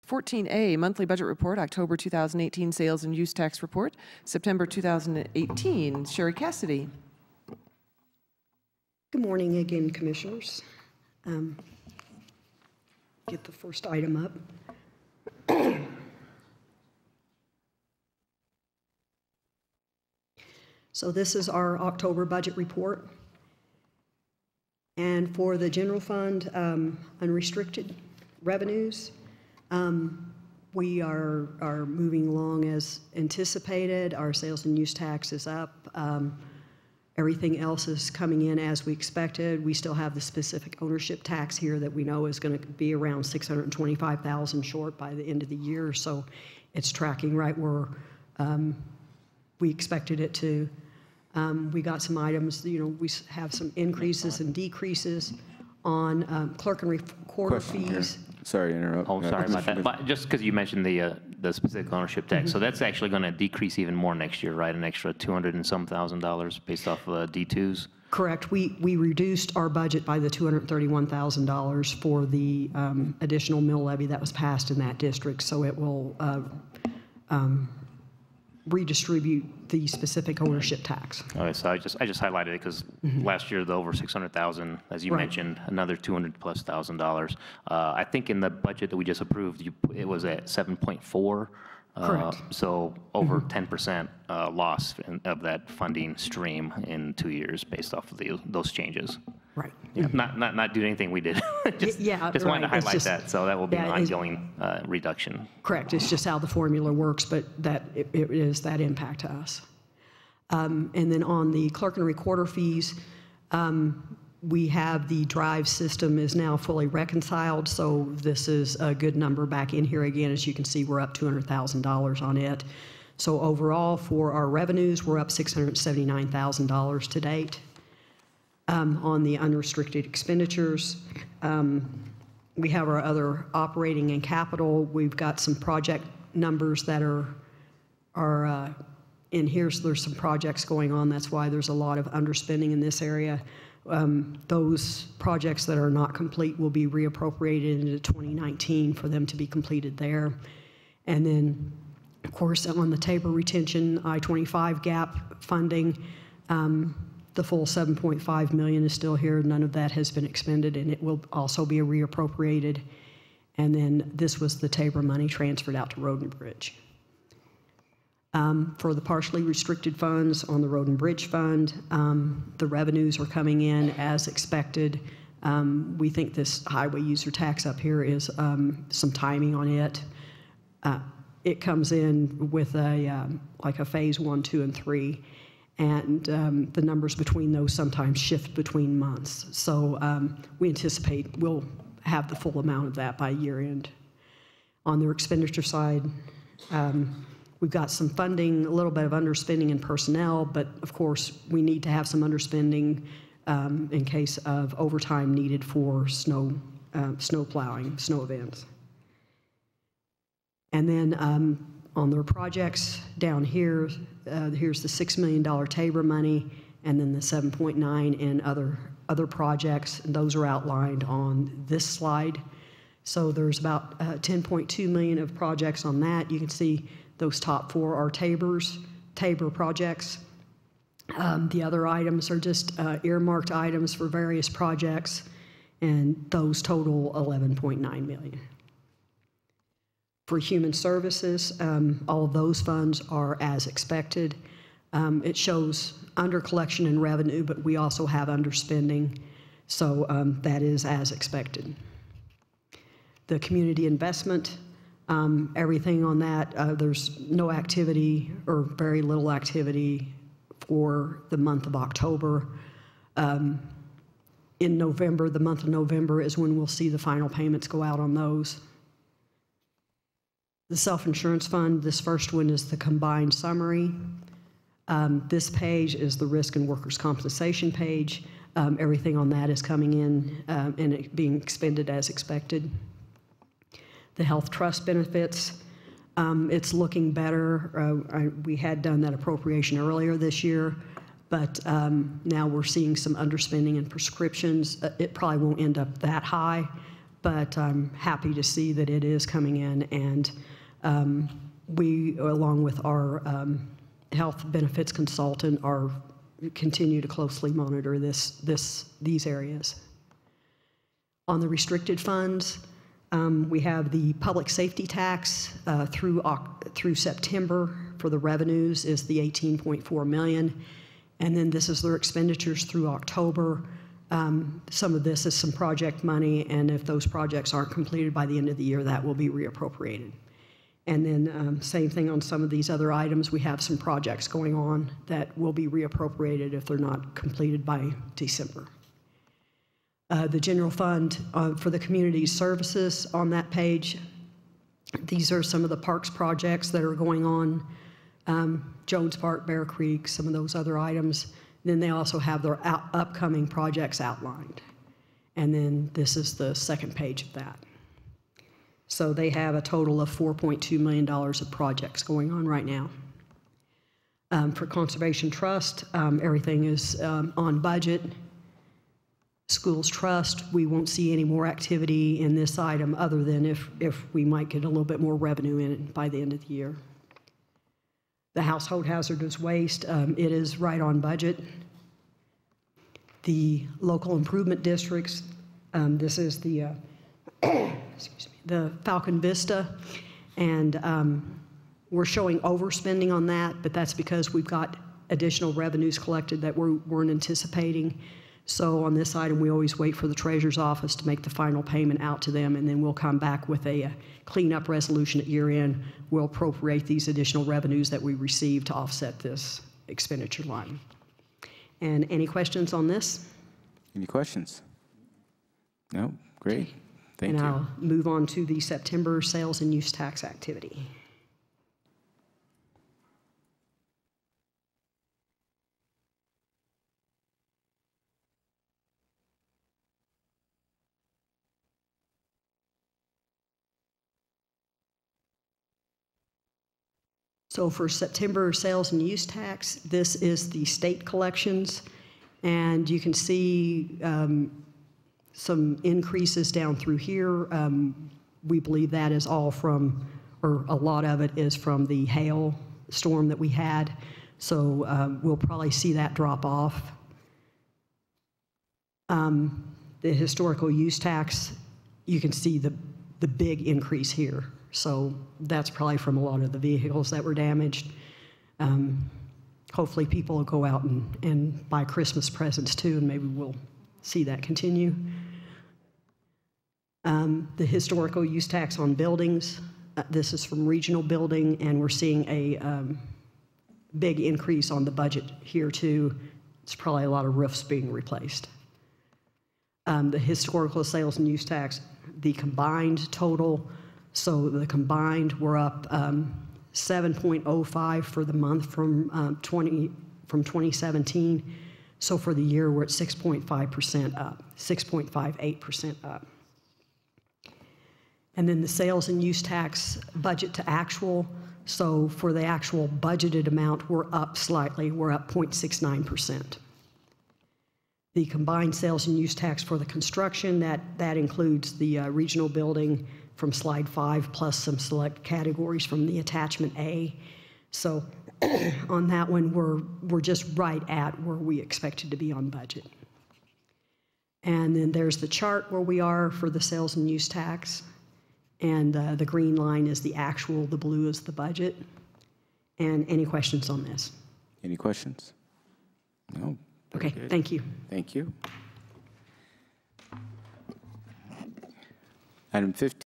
14A, Monthly Budget Report, October 2018 Sales and Use Tax Report, September 2018. Sherri Cassidy. Good morning again, Commissioners. Get the first item up. So this is our October budget report. And for the general fund, unrestricted revenues, we are moving along as anticipated. Our sales and use tax is up. Everything else is coming in as we expected. We still have the specific ownership tax here that we know is going to be around $625,000 short by the end of the year. So it's tracking right where we expected it to. We got some items, we have some increases and decreases on clerk and recorder fees. Sorry to interrupt. Oh, sorry about that. But just because you mentioned the specific ownership tax, so that's actually going to decrease even more next year, right? An extra $200 and some thousand based off D2s. Correct. We reduced our budget by the $231,000 for the additional mill levy that was passed in that district. So it will redistribute the specific ownership tax. Okay, so I just highlighted it because last year the over 600,000, as you mentioned, another $200,000+. I think in the budget that we just approved, it was at 7.4. Correct. So over 10% loss of that funding stream in 2 years based off of those changes. Right. Yeah, not doing anything we did. just wanted to highlight that. So that will be an ongoing reduction. Correct. It's just how the formula works, but that it is that impact to us. And then on the clerk and recorder fees, we have the drive system is now fully reconciled. So this is a good number back in here again. As you can see, we're up $200,000 on it. So overall for our revenues, we're up $679,000 to date. On the unrestricted expenditures, we have our other operating and capital. We've got some project numbers that are in here. So there's some projects going on. That's why there's a lot of underspending in this area. Those projects that are not complete will be reappropriated into 2019 for them to be completed there. And then, of course, on the Tabor retention I-25 gap funding, the full $7.5 million is still here. None of that has been expended, and it will also be reappropriated. And then this was the Tabor money transferred out to Road and Bridge. For the partially restricted funds on the Road and Bridge Fund, the revenues are coming in as expected. We think this highway user tax up here is some timing on it. It comes in with like a phase 1, 2, and 3. And the numbers between those sometimes shift between months. So we anticipate we'll have the full amount of that by year end. On the expenditure side, we've got some funding, a little bit of underspending in personnel, but of course we need to have some underspending in case of overtime needed for snow plowing, snow events. And then on their projects down here, here's the $6 million Tabor money, and then the 7.9 in other projects. And those are outlined on this slide. So there's about 10.2 million of projects on that. You can see those top 4 are Tabor projects. The other items are just earmarked items for various projects, and those total 11.9 million. For human services, all of those funds are as expected. It shows under collection and revenue, but we also have underspending, so that is as expected. The community investment, everything on that, there's no activity or very little activity for the month of October. In November, the month of November is when we'll see the final payments go out on those. The self-insurance fund, this first one is the combined summary. This page is the risk and workers' compensation page. Everything on that is coming in and it being expended as expected. The health trust benefits, it's looking better. We had done that appropriation earlier this year, but now we're seeing some underspending in prescriptions. It probably won't end up that high, but I'm happy to see that it is coming in, and we, along with our health benefits consultant, continue to closely monitor these areas. On the restricted funds, we have the public safety tax through September for the revenues is the 18.4 million, and then this is their expenditures through October. Some of this is some project money, and if those projects aren't completed by the end of the year, that will be reappropriated. And then same thing on some of these other items. We have some projects going on that will be reappropriated if they're not completed by December. The general fund for the community services on that page, these are some of the parks projects that are going on, Jones Park, Bear Creek, some of those other items. Then they also have their upcoming projects outlined. And then this is the second page of that. So they have a total of $4.2 million of projects going on right now. For Conservation Trust, everything is on budget. Schools Trust, we won't see any more activity in this item other than if we might get a little bit more revenue in it by the end of the year. The Household Hazardous Waste, it is right on budget. The local improvement districts, this is the excuse me, the Falcon Vista, and we're showing overspending on that, but that's because we've got additional revenues collected that we weren't anticipating. So on this item, we always wait for the Treasurer's Office to make the final payment out to them, and then we'll come back with a cleanup resolution at year end. We'll appropriate these additional revenues that we receive to offset this expenditure line. And any questions on this? Any questions? No? Great. Thank you. And I'll move on to the September sales and use tax activity. So for September sales and use tax, this is the state collections, and you can see some increases down through here. We believe that is all from, or a lot of it is from the hail storm that we had. So we'll probably see that drop off. The historical use tax, you can see the big increase here. So that's probably from a lot of the vehicles that were damaged. Hopefully people will go out and buy Christmas presents too, and maybe we'll see that continue. The historical use tax on buildings, this is from regional building, and we're seeing a big increase on the budget here too. It's probably a lot of roofs being replaced. The historical sales and use tax, the combined total, so the combined, we're up 7.05 for the month from 2017. So for the year, we're at 6.5% up, 6.58% up. And then the sales and use tax budget to actual. So for the actual budgeted amount, we're up slightly. We're up 0.69%. The combined sales and use tax for the construction, that includes the regional building from slide 5, plus some select categories from the attachment A. So on that one, we're just right at where we expected to be on budget. And then there's the chart where we are for the sales and use tax. And the green line is the actual, the blue is the budget. And any questions on this? Any questions? No. Okay, thank you. Thank you. Item 15.